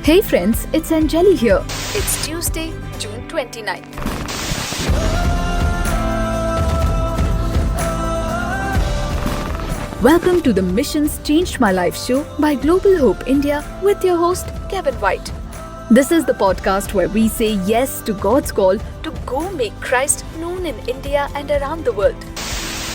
Hey friends, it's Anjali here. It's Tuesday, June 29th. Welcome to the Missions Changed My Life show by Global Hope India with your host Kevin White. This is the podcast where we say yes to God's call to go make Christ known in India and around the world.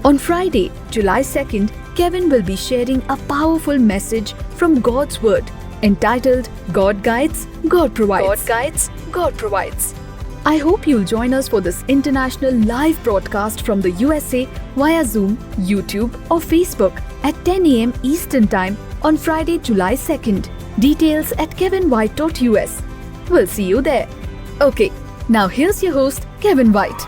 On Friday, July 2nd, Kevin will be sharing a powerful message from God's Word entitled God Guides, God Provides. God Guides, God Provides. I hope you'll join us for this international live broadcast from the USA via Zoom, YouTube or Facebook at 10 a.m. Eastern Time on Friday, July 2nd. Details at kevinwhite.us. We'll see you there. Okay, now here's your host, Kevin White.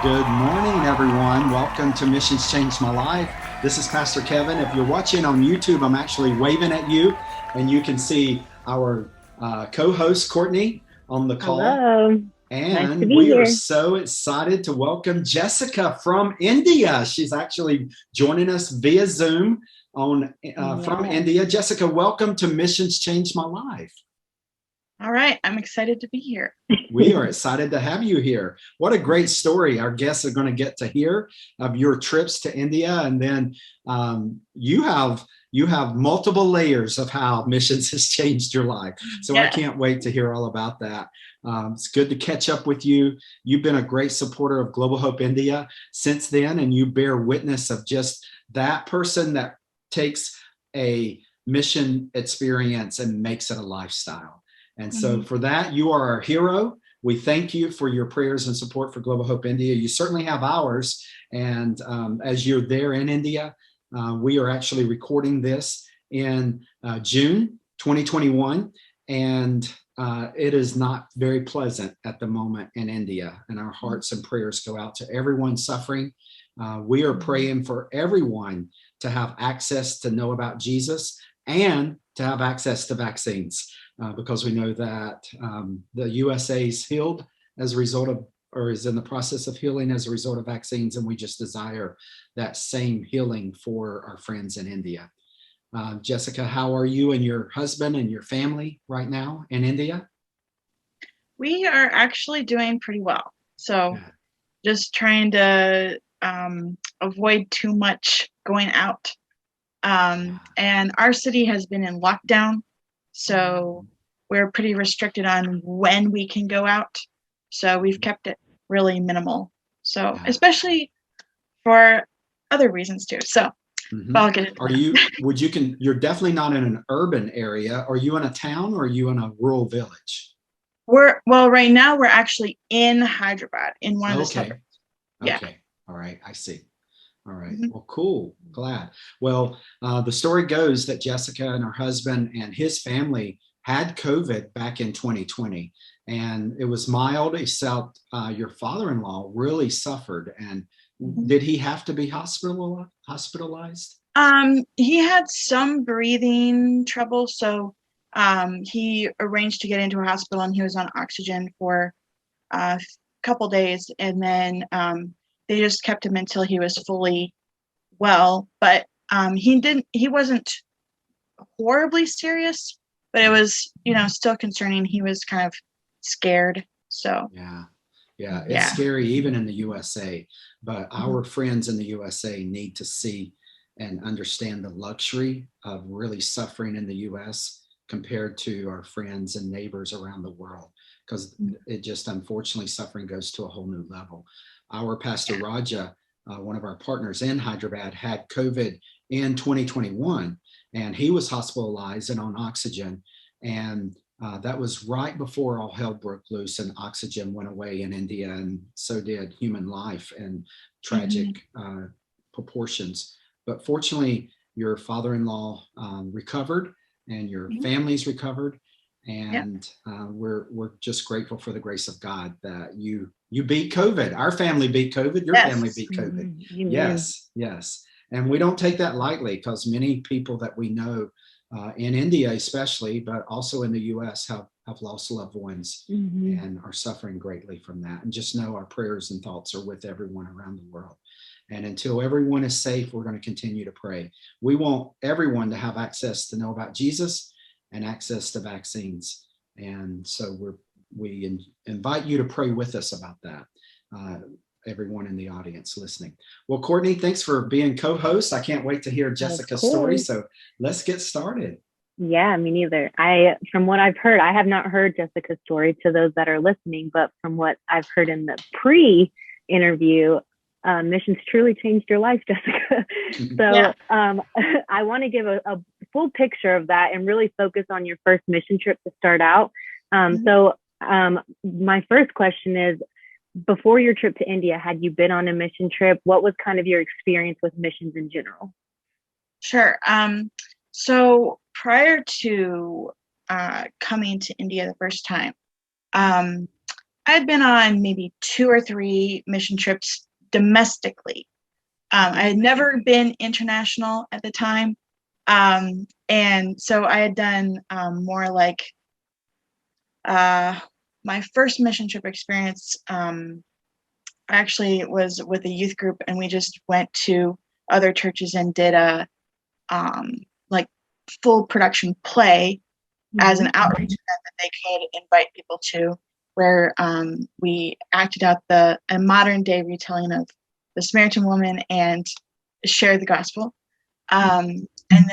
Good morning, everyone. Welcome to Missions Changed My Life. This is Pastor Kevin. If you're watching on YouTube, I'm actually waving at you, and you can see our co-host, Courtney, on the call. Hello. And nice we are here. so excited to welcome Jessica from India. She's actually joining us via Zoom from India. Jessica, welcome to Missions Changed My Life. All right. I'm excited to be here. We are excited to have you here. What a great story our guests are going to get to hear of your trips to India. And then you have multiple layers of how missions has changed your life. So I can't wait to hear all about that. It's good to catch up with you. You've been a great supporter of Global Hope India since then, and you bear witness of just that person that takes a mission experience and makes it a lifestyle. And so for that, you are our hero. We thank you for your prayers and support for Global Hope India. You certainly have ours. And as you're there in India, we are actually recording this in June 2021. And it is not very pleasant at the moment in India. And our hearts and prayers go out to everyone suffering. We are praying for everyone to have access to know about Jesus and to have access to vaccines. Because we know that the USA is healed as a result of, or is in the process of healing as a result of vaccines. And we just desire that same healing for our friends in India. Jessica, how are you and your husband and your family right now in India? We are actually doing pretty well. So just trying to avoid too much going out. And our city has been in lockdown. So we're pretty restricted on when we can go out. So we've kept it really minimal. So especially for other reasons too. So I'll get it. You're definitely not in an urban area. Are you in a town or are you in a rural village? Right now we're actually in Hyderabad in one of the suburbs. Yeah. Okay. All right. I see. All right. Well, cool. Glad. Well, the story goes that Jessica and her husband and his family had COVID back in 2020, and it was mild, except your father-in-law really suffered. And did he have to be hospitalized? He had some breathing trouble, so he arranged to get into a hospital, and he was on oxygen for a couple days, and then they just kept him until he was fully well. But he wasn't horribly serious, but it was, still concerning. He was kind of scared. So it's scary even in the USA, but our friends in the USA need to see and understand the luxury of really suffering in the US compared to our friends and neighbors around the world, because it just, unfortunately, suffering goes to a whole new level. Our Pastor Raja, one of our partners in Hyderabad, had COVID in 2021, and he was hospitalized and on oxygen. And that was right before all hell broke loose and oxygen went away in India, and so did human life in tragic proportions. But fortunately, your father-in-law recovered and your family's recovered. And we're just grateful for the grace of God that you beat COVID. Our family beat COVID. Your family beat COVID. Yes. And we don't take that lightly, because many people that we know in India especially, but also in the US, have lost loved ones and are suffering greatly from that. And just know our prayers and thoughts are with everyone around the world. And until everyone is safe, we're going to continue to pray. We want everyone to have access to know about Jesus and access to vaccines. And so we invite you to pray with us about that. Everyone in the audience listening. Well, Courtney, thanks for being co-host. I can't wait to hear Jessica's story. So let's get started. Yeah, me neither. From what I've heard, I have not heard Jessica's story to those that are listening, but from what I've heard in the pre-interview, missions truly changed your life, Jessica. So I want to give a full picture of that and really focus on your first mission trip to start out. So my first question is, before your trip to India, had you been on a mission trip? What was kind of your experience with missions in general? Sure. So prior to coming to India the first time, I'd been on maybe 2 or 3 mission trips domestically. I had never been international at the time. And so I had done more like my first mission trip experience actually was with a youth group, and we just went to other churches and did a like full production play as an outreach event that they could invite people to, where we acted out a modern day retelling of the Samaritan woman and shared the gospel. And then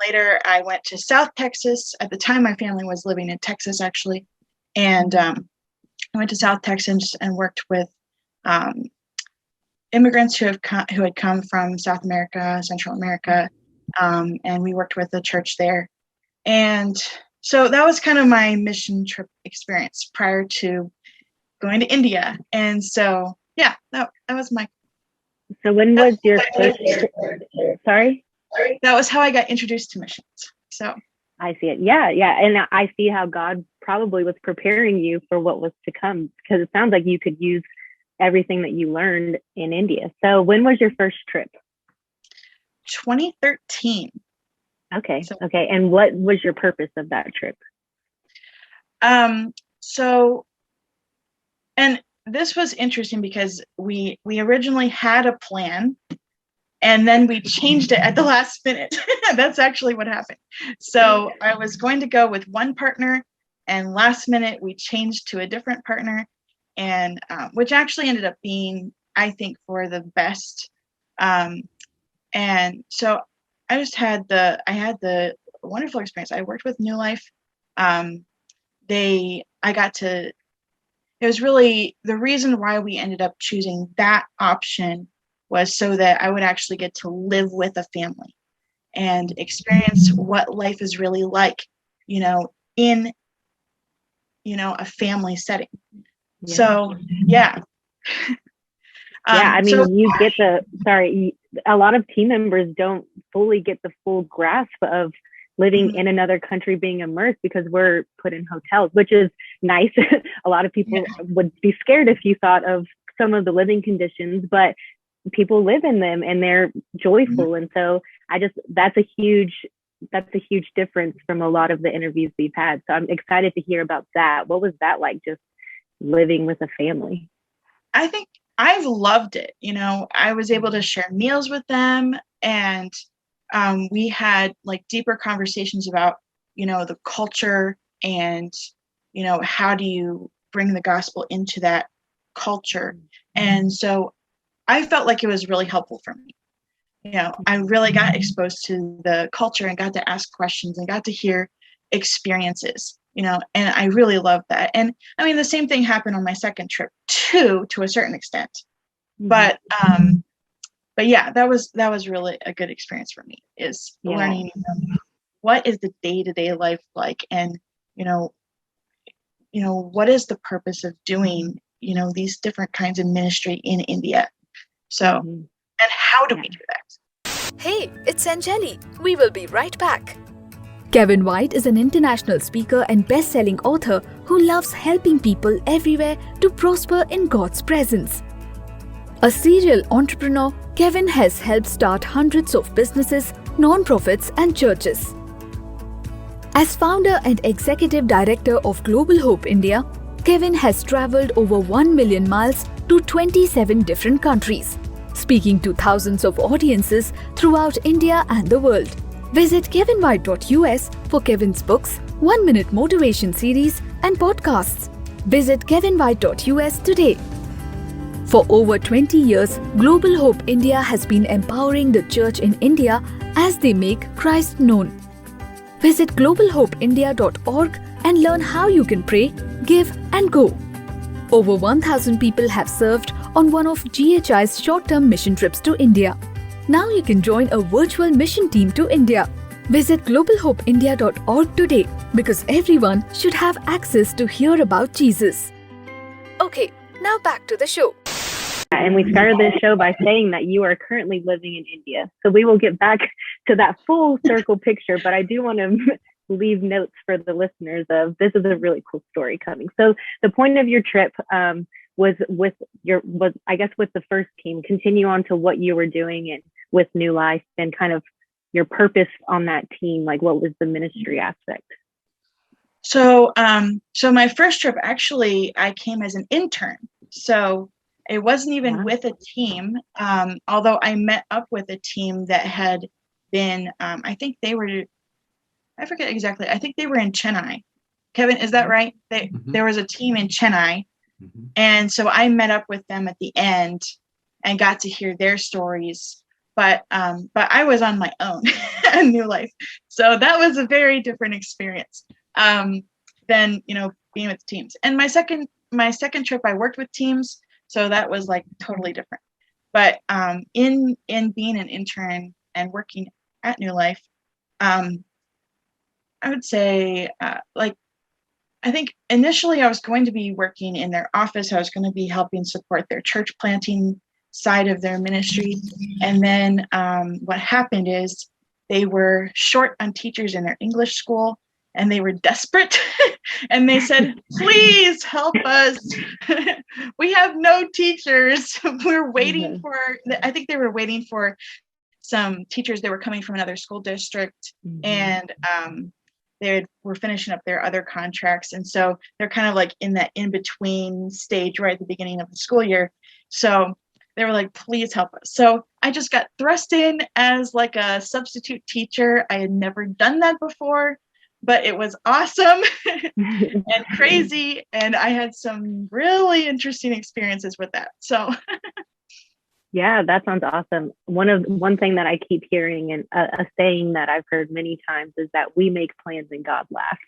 later I went to South Texas. At the time, my family was living in Texas, actually. And I went to South Texas and worked with immigrants who had come from South America, Central America, and we worked with the church there. And so that was kind of my mission trip experience prior to going to India. And so, yeah, that was my. So when was your first? Sorry? That was how I got introduced to missions. So. I see it. Yeah. And I see how God probably was preparing you for what was to come, because it sounds like you could use everything that you learned in India. So when was your first trip? 2013. Okay. And what was your purpose of that trip? So, and this was interesting because we originally had a plan, and then we changed it at the last minute. That's actually what happened. So I was going to go with one partner, and last minute we changed to a different partner, and which actually ended up being, I think, for the best. And so I just had the wonderful experience. I worked with New Life. It was really the reason why we ended up choosing that option was so that I would actually get to live with a family and experience what life is really like, in, a family setting. Yeah. So, yeah. I mean, a lot of team members don't fully get the full grasp of living in another country, being immersed, because we're put in hotels, which is nice. A lot of people would be scared if you thought of some of the living conditions, but people live in them and they're joyful. And so that's a huge difference from a lot of the interviews we've had. So I'm excited to hear about that. What was that like, just living with a family? I think I've loved it. I was able to share meals with them, and we had like deeper conversations about, the culture and, how do you bring the gospel into that culture. And so I felt like it was really helpful for me. I really got exposed to the culture and got to ask questions and got to hear experiences, and I really loved that. And I mean, the same thing happened on my second trip too, to a certain extent. But yeah, that was really a good experience for me, is learning what is the day-to-day life like, and what is the purpose of doing these different kinds of ministry in India. So, and how do we do that? Hey, it's Anjali. We will be right back. Kevin White is an international speaker and best-selling author who loves helping people everywhere to prosper in God's presence. A serial entrepreneur, Kevin has helped start hundreds of businesses, non-profits, and churches. As founder and executive director of Global Hope India, Kevin has traveled over 1 million miles to 27 different countries, speaking to thousands of audiences throughout India and the world. Visit kevinwhite.us for Kevin's books, 1-minute motivation series, and podcasts. Visit kevinwhite.us today. For over 20 years, Global Hope India has been empowering the church in India as they make Christ known. Visit globalhopeindia.org and learn how you can pray, give, and go. Over 1,000 people have served on one of GHI's short-term mission trips to India. Now you can join a virtual mission team to India. Visit globalhopeindia.org today because everyone should have access to hear about Jesus. Okay, now back to the show. And we started this show by saying that you are currently living in India. So we will get back to that full circle picture, but I do want to leave notes for the listeners of this is a really cool story coming. So the point of your trip was with the first team, continue on to what you were doing and with New Life and kind of your purpose on that team, like what was the ministry aspect? So my first trip, actually, I came as an intern. So it wasn't even with a team, although I met up with a team that had been, I forget exactly. I think they were in Chennai. Kevin, is that right? There was a team in Chennai. Mm-hmm. And so I met up with them at the end and got to hear their stories. But I was on my own in New Life. So that was a very different experience than, being with teams. And my second trip, I worked with teams. So that was like totally different. But in being an intern and working at New Life, I would say I think initially I was going to be working in their office. I was going to be helping support their church planting side of their ministry. And then what happened is they were short on teachers in their English school. And they were desperate and they said, please help us. We have no teachers. We're waiting for, I think they were waiting for some teachers that were coming from another school district and they were finishing up their other contracts. And so they're kind of like in that in-between stage right at the beginning of the school year. So they were like, please help us. So I just got thrust in as like a substitute teacher. I had never done that before. But it was awesome and crazy. And I had some really interesting experiences with that. So yeah, that sounds awesome. One thing that I keep hearing and a saying that I've heard many times is that we make plans and God laughs.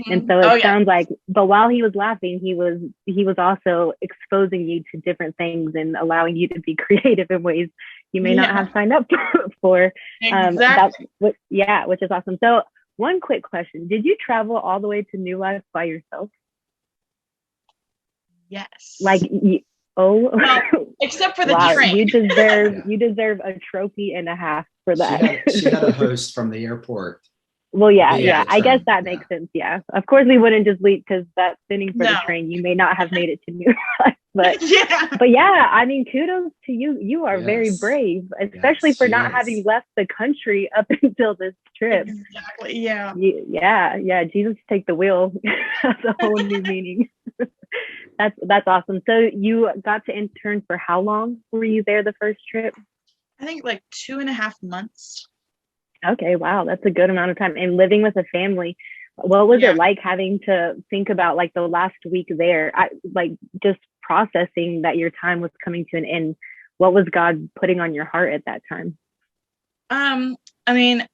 And so it sounds like, but while he was laughing, he was also exposing you to different things and allowing you to be creative in ways you may not have signed up for. Exactly. Which is awesome. So one quick question. Did you travel all the way to New Life by yourself? Yes. Well, except for the train. You deserve a trophy and a half for that. She had a host from the airport. Well, yeah. I guess that makes sense. Yeah. Of course, we wouldn't just leave because that's spinning for the train. You may not have made it to New Life, but I mean, kudos to you. You are very brave, especially for not having left the country up until this trip. Exactly. Yeah. Yeah. Jesus take the wheel. That's a whole new meaning. That's awesome. So you got to intern for how long were you there the first trip? I think like 2.5 months. Okay, wow, that's a good amount of time. And living with a family, what was it like having to think about like the last week there? Just processing that your time was coming to an end. What was God putting on your heart at that time? I mean,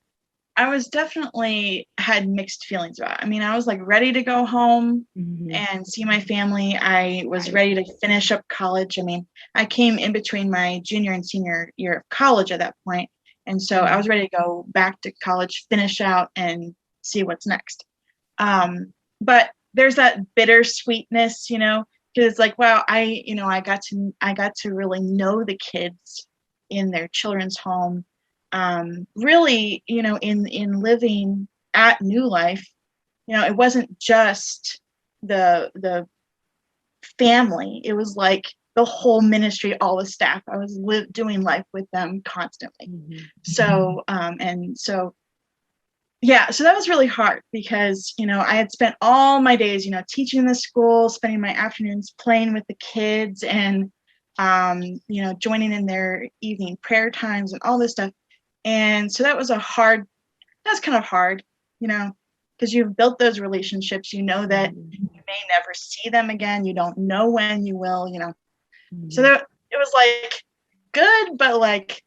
I was definitely had mixed feelings about it. I mean, I was like ready to go home and see my family. I was ready to finish up college. I mean, I came in between my junior and senior year of college at that point. And so I was ready to go back to college, finish out and see what's next. But there's that bittersweetness, because it's like, wow, I got to really know the kids in their children's home. Really, in living at New Life, it wasn't just the family. It was like the whole ministry, all the staff. I was doing life with them constantly. So so that was really hard because, I had spent all my days, teaching in the school, spending my afternoons playing with the kids and, joining in their evening prayer times and all this stuff. And so that was kind of hard, because you've built those relationships. You know that you may never see them again. You don't know when you will, you know. So that, it was like good, but like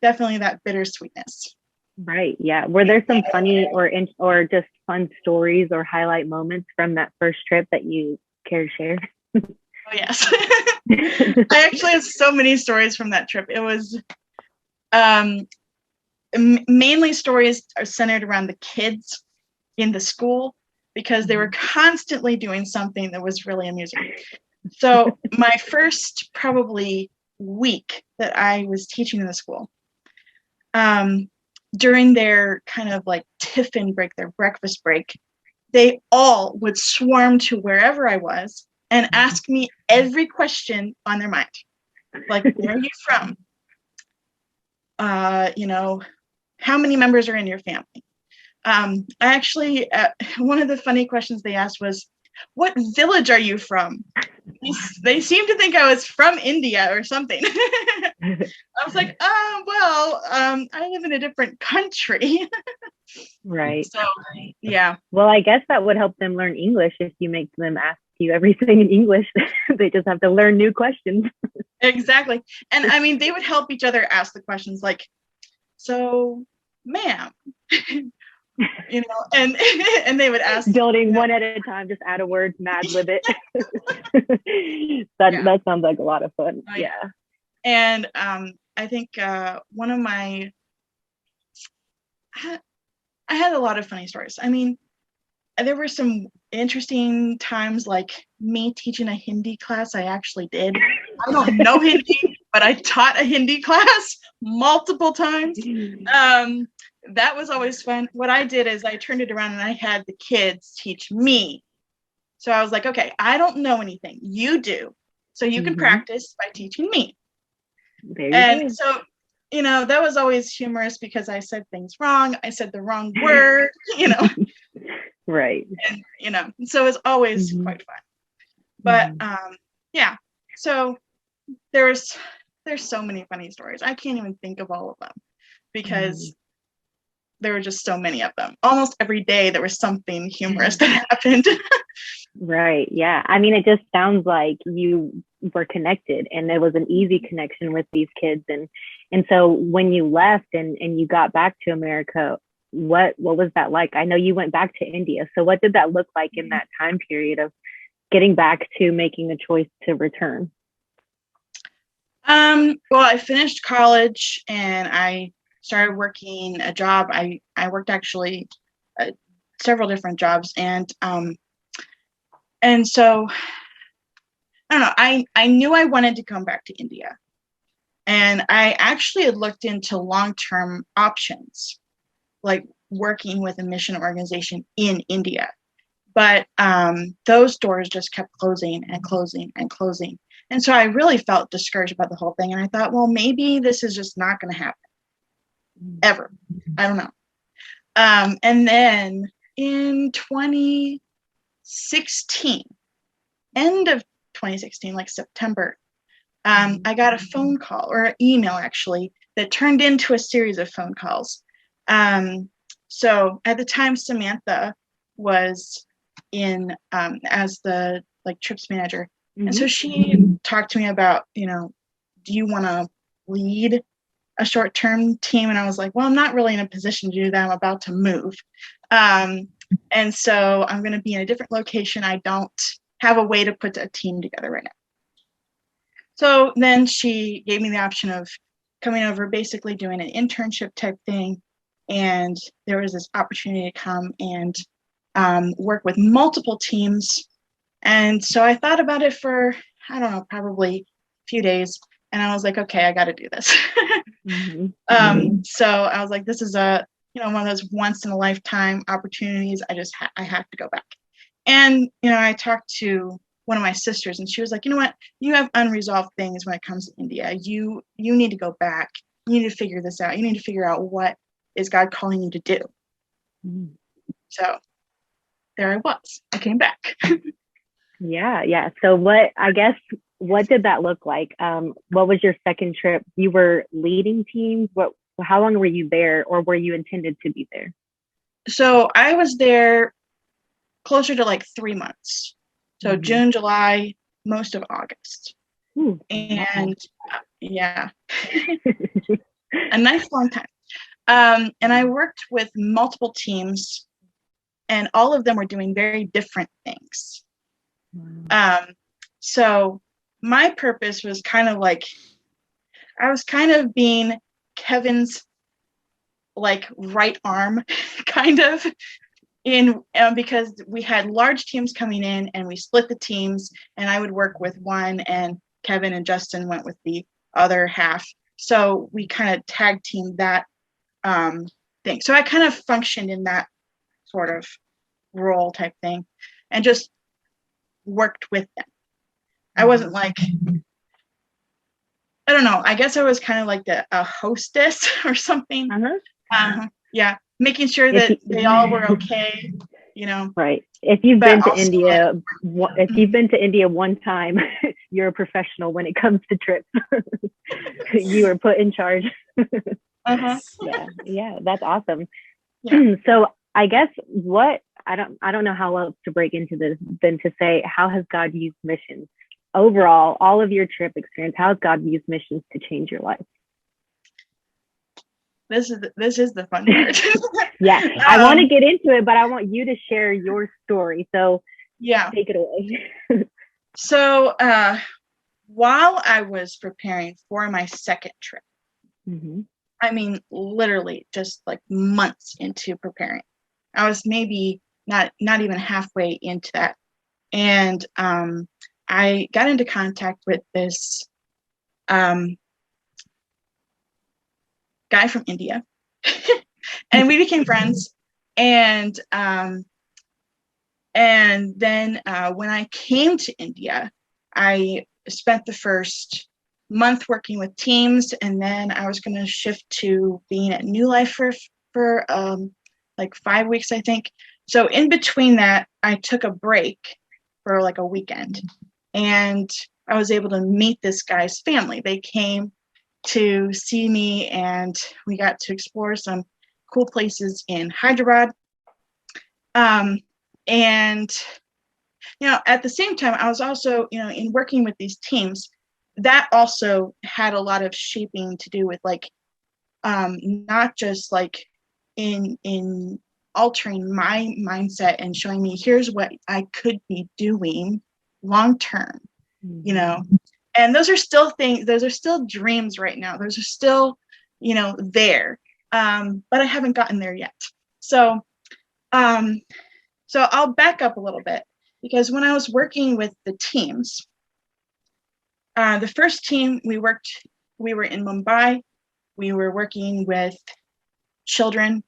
definitely that bittersweetness. Right. Yeah. Were there some funny or just fun stories or highlight moments from that first trip that you care to share? Oh, yes. I actually have so many stories from that trip. It was mainly stories are centered around the kids in the school because they were constantly doing something that was really amusing. So my first probably week that I was teaching in the school, during their kind of like tiffin break, their breakfast break, they all would swarm to wherever I was and ask me every question on their mind. Like, where are you from? You know, how many members are in your family? I actually, one of the funny questions they asked was, what village are you from? They seemed to think I was from India or something. I was like, well, I live in a different country. Right. So, yeah. Well, I guess that would help them learn English if you make them ask you everything in English. They just have to learn new questions. Exactly. And I mean, they would help each other ask the questions like, so, ma'am, you know, and they would ask. Building one at a time, just add a word, mad lib it. That sounds like a lot of fun. Oh, yeah. And I think one of my, I had a lot of funny stories. I mean, there were some interesting times, like me teaching a Hindi class. I actually did. I don't know Hindi, but I taught a Hindi class multiple times. That was always fun. What I did is I turned it around and I had the kids teach me. So I was like, okay, I don't know anything. You do. So you can practice by teaching me. And so, you know, that was always humorous because I said things wrong. I said the wrong word, you know. Right. And, you know, so it's always quite fun. But yeah, so there's so many funny stories. I can't even think of all of them because there were just so many of them. Almost every day there was something humorous that happened. Right. Yeah. I mean, it just sounds like you were connected and there was an easy connection with these kids. And so when you left and you got back to America, what was that like? I know you went back to India. So what did that look like in that time period of getting back to making a choice to return? Well, I finished college and I started working a job. I worked actually several different jobs, and so I don't know. I knew I wanted to come back to India, and I actually had looked into long-term options, like working with a mission organization in India, but those doors just kept closing and closing and closing. And so I really felt discouraged about the whole thing. And I thought, well, maybe this is just not going to happen ever. I don't know. And then in 2016, end of 2016, like September, I got a phone call or an email actually that turned into a series of phone calls. So at the time, Samantha was in as the like trips manager. And so she talked to me about, you know, do you want to lead a short-term team? And I was like, well, I'm not really in a position to do that. I'm about to move. And so I'm going to be in a different location. I don't have a way to put a team together right now. So then she gave me the option of coming over, basically doing an internship type thing. And there was this opportunity to come and work with multiple teams. And so I thought about it for, I don't know, probably a few days. And I was like, okay, I got to do this. So I was like, this is one of those once in a lifetime opportunities. I have to go back. And, I talked to one of my sisters and she was like, you know what, you have unresolved things when it comes to India. You need to go back. You need to figure this out. You need to figure out what is God calling you to do. So there I was. I came back. Yeah. So what did that look like? What was your second trip? You were leading teams. How long were you there, or were you intended to be there? so I was there closer to like 3 months. So June, July, most of August. And yeah, a nice long time. And I worked with multiple teams, and all of them were doing very different things. So my purpose was kind of like, I was kind of being Kevin's like right arm, kind of, because we had large teams coming in, and we split the teams, and I would work with one, and Kevin and Justin went with the other half. So we kind of tag teamed that thing. So I kind of functioned in that sort of role type thing, and just worked with them. I wasn't like, I don't know, I guess I was kind of like a hostess or something. Yeah, making sure that they all were okay, you know. Right. If you've been to India, one time, you're a professional when it comes to trips. You are put in charge. Yeah, that's awesome. Yeah. So I guess I don't know how else to break into this than to say, how has God used missions overall, all of your trip experience? How has God used missions to change your life? This is the fun part. Yeah, I want to get into it, but I want you to share your story. So yeah, take it away. So while I was preparing for my second trip, I mean, literally just like months into preparing, I was maybe not even halfway into that, and I got into contact with this guy from India, and we became friends. And then when I came to India, I spent the first month working with teams, and then I was going to shift to being at New Life for like 5 weeks, I think. So in between that, I took a break for like a weekend, and I was able to meet this guy's family. They came to see me, and we got to explore some cool places in Hyderabad. And at the same time, I was also, in working with these teams, that also had a lot of shaping to do with like, not just like in altering my mindset and showing me, here's what I could be doing long term, and those are still dreams right now. Those are still, there, but I haven't gotten there yet. So I'll back up a little bit, because when I was working with the teams, the first team we were in Mumbai. We were working with children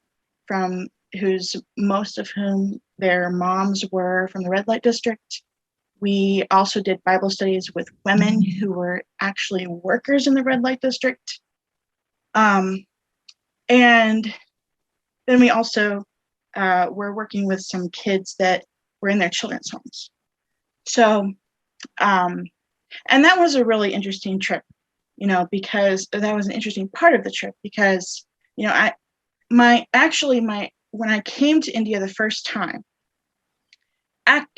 most of whom their moms were from the red light district. We also did Bible studies with women who were actually workers in the red light district. And then we also were working with some kids that were in their children's homes. So, and that was a really interesting trip, because that was an interesting part of the trip, because, when I came to India the first time,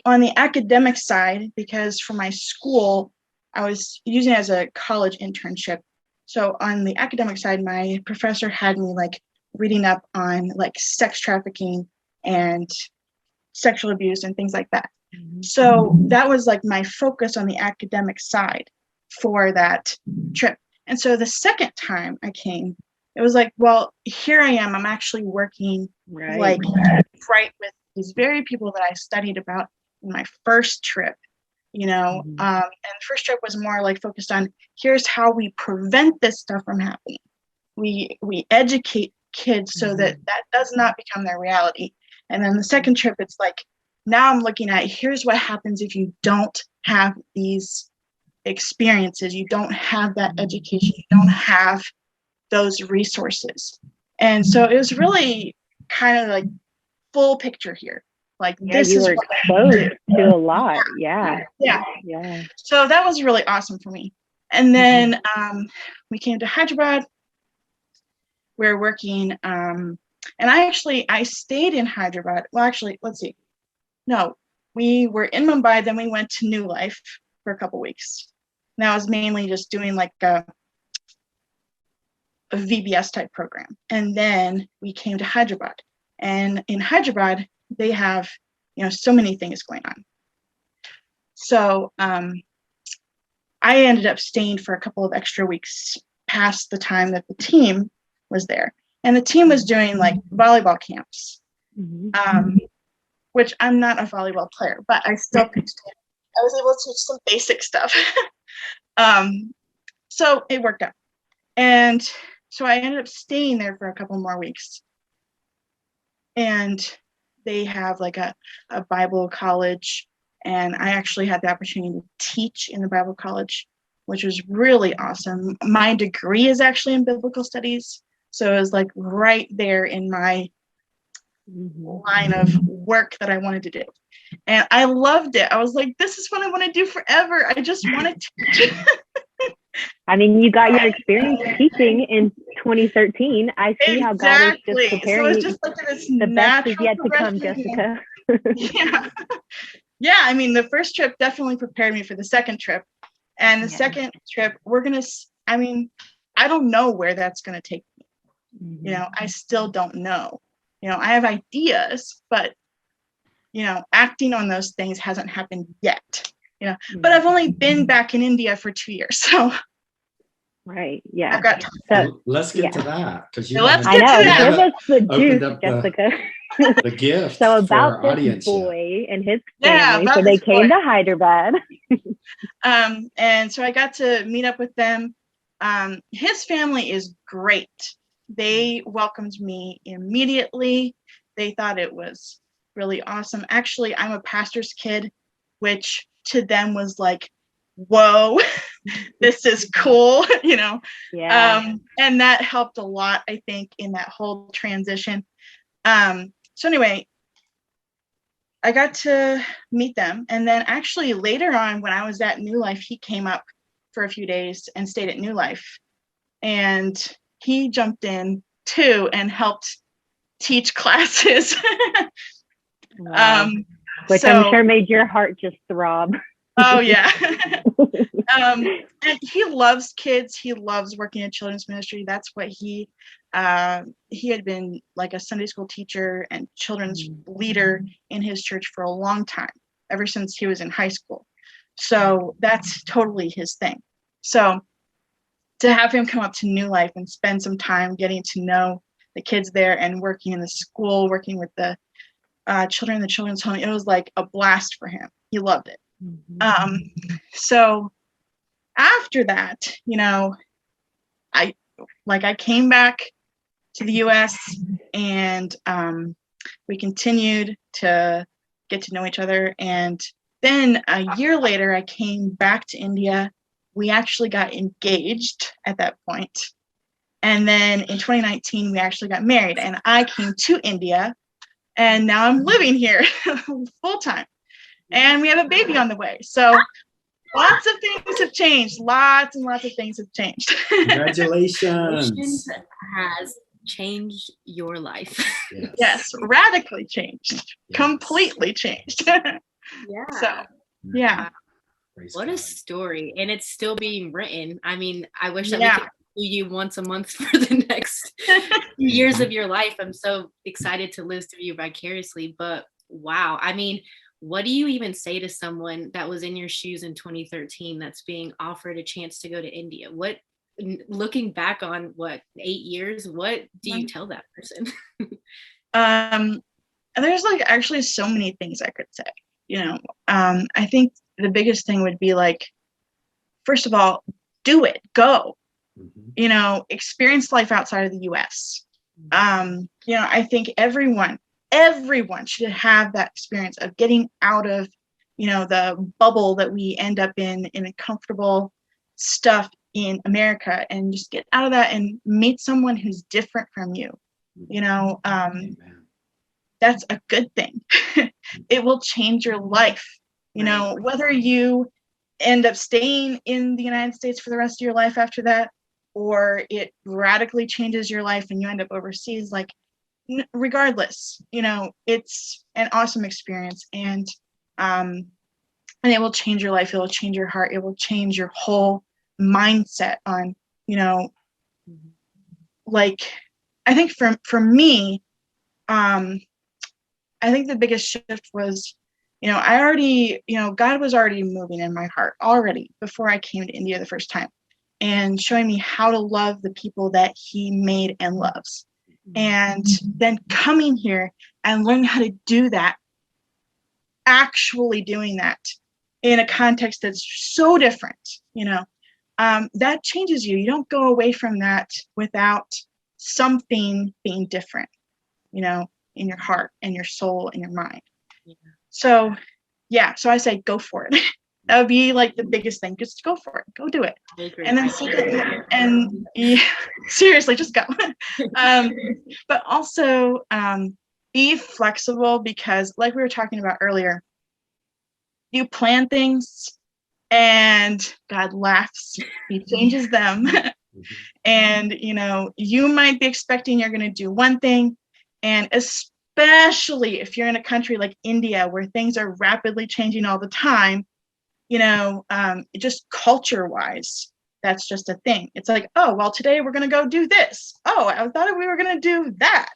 on the academic side, because for my school, I was using it as a college internship. So on the academic side, my professor had me like reading up on like sex trafficking and sexual abuse and things like that. So that was like my focus on the academic side for that trip. And so the second time I came, it was like, well, here I am. I'm actually working right with these very people that I studied about in my first trip, and the first trip was more like focused on, here's how we prevent this stuff from happening. We educate kids so that does not become their reality. And then the second trip, it's like, now I'm looking at, here's what happens if you don't have these experiences, you don't have that education, you don't have those resources. And so it was really kind of like full picture here. Like, this you is were exposed to a lot. Yeah. So that was really awesome for me. And then we came to Hyderabad. We're working And I stayed in Hyderabad. Well, actually, let's see. No, we were in Mumbai, then we went to New Life for a couple weeks. And that was mainly just doing like a VBS type program. And then we came to Hyderabad. And in Hyderabad, they have, so many things going on. So I ended up staying for a couple of extra weeks past the time that the team was there. And the team was doing like volleyball camps, which I'm not a volleyball player, but I still could. I was able to teach some basic stuff. So it worked out. And so I ended up staying there for a couple more weeks. And they have like a Bible college. And I actually had the opportunity to teach in the Bible college, which was really awesome. My degree is actually in biblical studies. So it was like right there in my line of work that I wanted to do. And I loved it. I was like, this is what I want to do forever. I just want to teach. I mean, you got your experience teaching in 2013. I see how God is just preparing you. Just like the best is yet to come, Jessica. Yeah, I mean, the first trip definitely prepared me for the second trip. And the second trip, I don't know where that's going to take me. I still don't know. I have ideas, but, acting on those things hasn't happened yet. But I've only been back in India for 2 years. So. Right. Yeah. I've got time. So let's get to that. Because give us the juice, Jessica. The gift. So about this audience boy and his family. So they came to Hyderabad. And so I got to meet up with them. His family is great. They welcomed me immediately. They thought it was really awesome. Actually, I'm a pastor's kid, which to them was like, whoa, this is cool, Yeah. And that helped a lot, I think, in that whole transition. So anyway, I got to meet them. And then actually later on, when I was at New Life, he came up for a few days and stayed at New Life. And he jumped in too and helped teach classes. Wow. Which I'm sure made your heart just throb. Oh yeah. And he loves kids. He loves working in children's ministry. That's what he had been like a Sunday school teacher and children's leader in his church for a long time, ever since he was in high school. So that's totally his thing. So to have him come up to New Life and spend some time getting to know the kids there and working in the school, working with the children in the children's home, it was like a blast for him. He loved it. So after that, I came back to the US and we continued to get to know each other. And then a year later, I came back to India. We actually got engaged at that point. And then in 2019, we actually got married and I came to India and now I'm living here full time. And we have a baby on the way. So lots of things have changed. Lots and lots of things have changed. Congratulations. Has changed your life. Yes, radically changed. Yes. Completely changed. Yeah. So, yeah. What a story. And it's still being written. I mean, I wish that we could see you once a month for the next years of your life. I'm so excited to live through you vicariously. But wow. I mean, what do you even say to someone that was in your shoes in 2013 that's being offered a chance to go to India? What, looking back on 8 years, what do you tell that person? There's like actually so many things I could say. I think the biggest thing would be like, first of all, do it, go, experience life outside of the US. I think everyone should have that experience of getting out of, the bubble that we end up in comfortable stuff in America, and just get out of that and meet someone who's different from you. That's a good thing. It will change your life. Whether you end up staying in the United States for the rest of your life after that, or it radically changes your life and you end up overseas, like regardless, it's an awesome experience, and it will change your life. It will change your heart. It will change your whole mindset on, like, I think for me, I think the biggest shift was, I already, God was already moving in my heart already before I came to India the first time, and showing me how to love the people that he made and loves. And then coming here and learning how to do that, actually doing that in a context that's so different, that changes you. You don't go away from that without something being different, in your heart and your soul and your mind. So I say go for it. That would be like the biggest thing. Just go for it. Go do it. And then seriously, just go. But also be flexible, because like we were talking about earlier, you plan things and God laughs. He changes them. And, you might be expecting you're going to do one thing. And especially if you're in a country like India, where things are rapidly changing all the time, just culture wise, that's just a thing. It's like, oh, well, today we're going to go do this. Oh, I thought we were going to do that.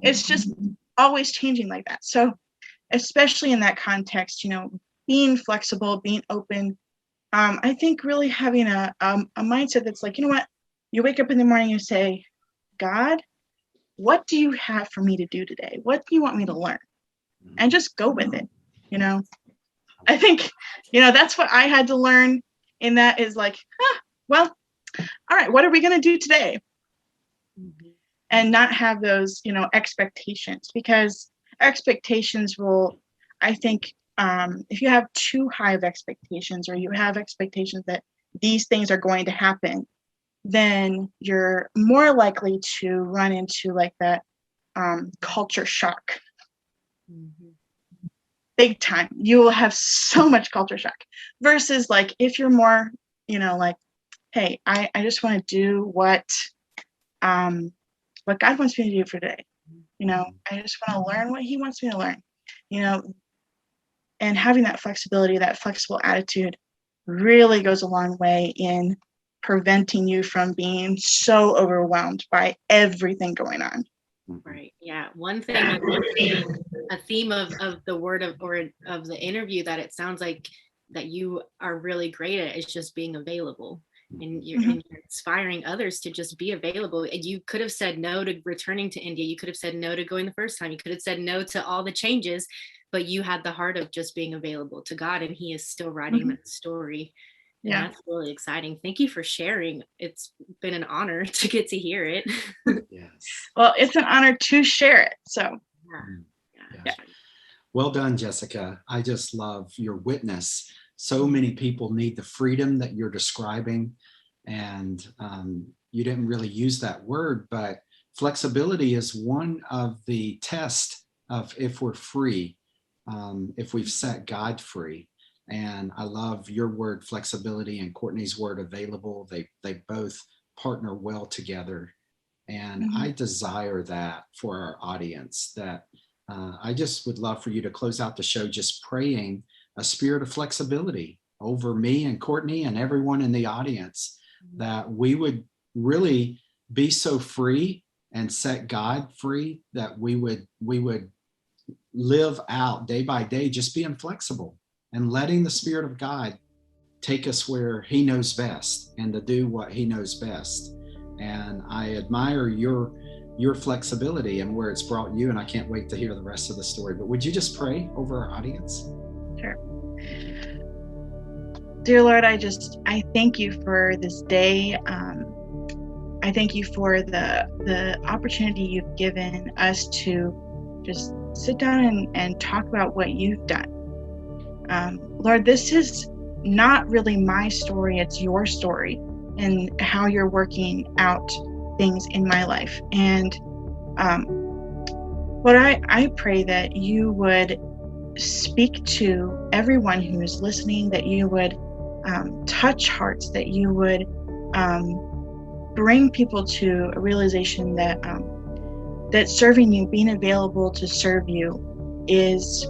It's just always changing like that. So especially in that context, being flexible, being open, I think really having a mindset that's like, you wake up in the morning, you say, God, what do you have for me to do today? What do you want me to learn? And just go with it. I think, that's what I had to learn in that, is like, well, all right, what are we going to do today? And not have those, expectations, because expectations will, I think, if you have too high of expectations, or you have expectations that these things are going to happen, then you're more likely to run into like that culture shock. Big time. You will have so much culture shock, versus like if you're more, like, hey, I just want to do what God wants me to do for today. I just want to learn what he wants me to learn, and having that flexibility, that flexible attitude really goes a long way in preventing you from being so overwhelmed by everything going on. Right. Yeah. One thing, a theme of the word of the interview that it sounds like that you are really great at is just being available. And you're inspiring others to just be available. And you could have said no to returning to India. You could have said no to going the first time. You could have said no to all the changes, but you had the heart of just being available to God, and he is still writing that story. And that's really exciting. Thank you for sharing. It's been an honor to get to hear it. Yes. Well, it's an honor to share it. So yeah. Well done, Jessica. I just love your witness. So many people need the freedom that you're describing. And you didn't really use that word, but flexibility is one of the tests of if we're free, if we've set God free. And I love your word flexibility and Courtney's word available. They both partner well together. And I desire that for our audience, that I just would love for you to close out the show just praying a spirit of flexibility over me and Courtney and everyone in the audience, that we would really be so free and set God free that we would live out day by day, just being flexible and letting the Spirit of God take us where he knows best and to do what he knows best. And I admire your flexibility and where it's brought you, and I can't wait to hear the rest of the story. But would you just pray over our audience? Sure. Dear Lord, I thank you for this day. I thank you for the opportunity you've given us to just sit down and talk about what you've done. Lord, this is not really my story, it's your story and how you're working out things in my life. And Lord, I pray that you would speak to everyone who is listening, that you would touch hearts, that you would bring people to a realization that that serving you, being available to serve you, is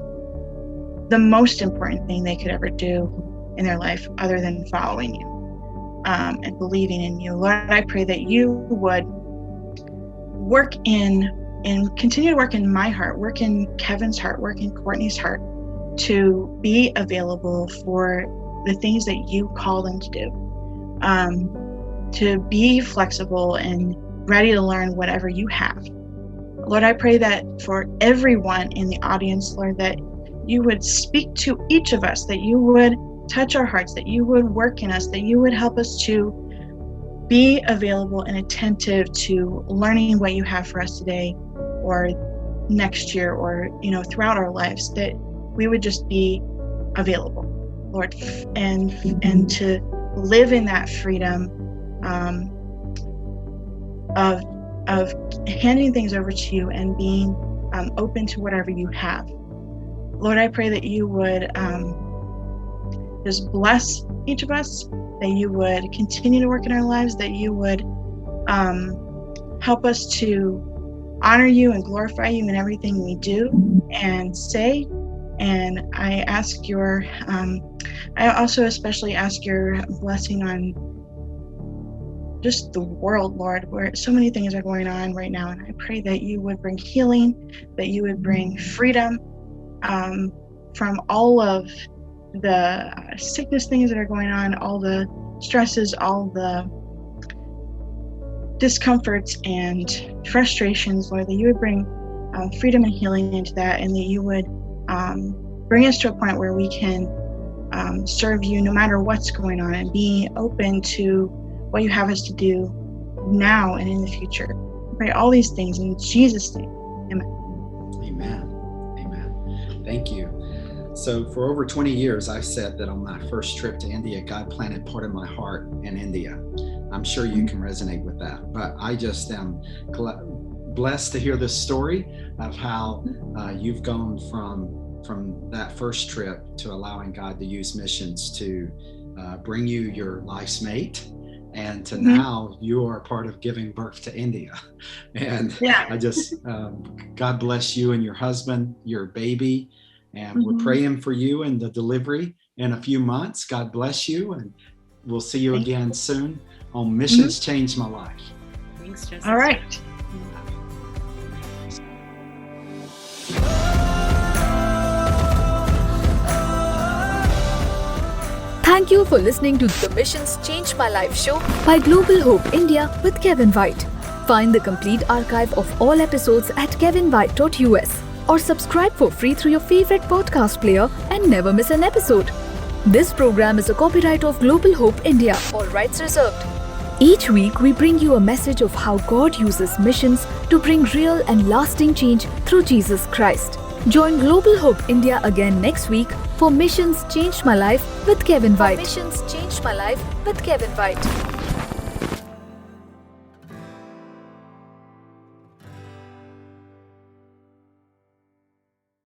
the most important thing they could ever do in their life, other than following you and believing in you. Lord, I pray that you would work in and continue to work in my heart, work in Kevin's heart, work in Courtney's heart, to be available for the things that you call them to do, to be flexible and ready to learn whatever you have. Lord, I pray that for everyone in the audience, Lord, that you would speak to each of us, that you would touch our hearts, that you would work in us, that you would help us to be available and attentive to learning what you have for us today or next year, or throughout our lives, that we would just be available, Lord, and to live in that freedom of handing things over to you and being open to whatever you have. Lord, I pray that you would just bless each of us, that you would continue to work in our lives, that you would help us to honor you and glorify you in everything we do and say. And I ask I also especially ask your blessing on just the world, Lord, where so many things are going on right now. And I pray that you would bring healing, that you would bring freedom from all of the sickness things that are going on, all the stresses, all the discomforts and frustrations, Lord, that you would bring freedom and healing into that, and that you would bring us to a point where we can serve you no matter what's going on, and be open to what you have us to do now and in the future. I pray all these things in Jesus' name. Amen. Amen. Amen. Thank you. So for over 20 years, I've said that on my first trip to India, God planted part of my heart in India. I'm sure you can resonate with that, but I just am blessed to hear this story of how you've gone from that first trip to allowing God to use missions to bring you your life's mate, and to now you are part of giving birth to India. And I just, God bless you and your husband, your baby, and we're praying for you and the delivery in a few months. God bless you, and we'll see you again soon on Missions Changed My Life. Thanks, Jessica. All right. Thank you for listening to the Missions Changed My Life show by Global Hope India with Kevin White. Find the complete archive of all episodes at kevinwhite.us, or subscribe for free through your favorite podcast player and never miss an episode. This program is a copyright of Global Hope India, all rights reserved. Each week we bring you a message of how God uses missions to bring real and lasting change through Jesus Christ. Join Global Hope India again next week for Missions Changed My Life with Kevin White. Missions Changed My Life with Kevin White.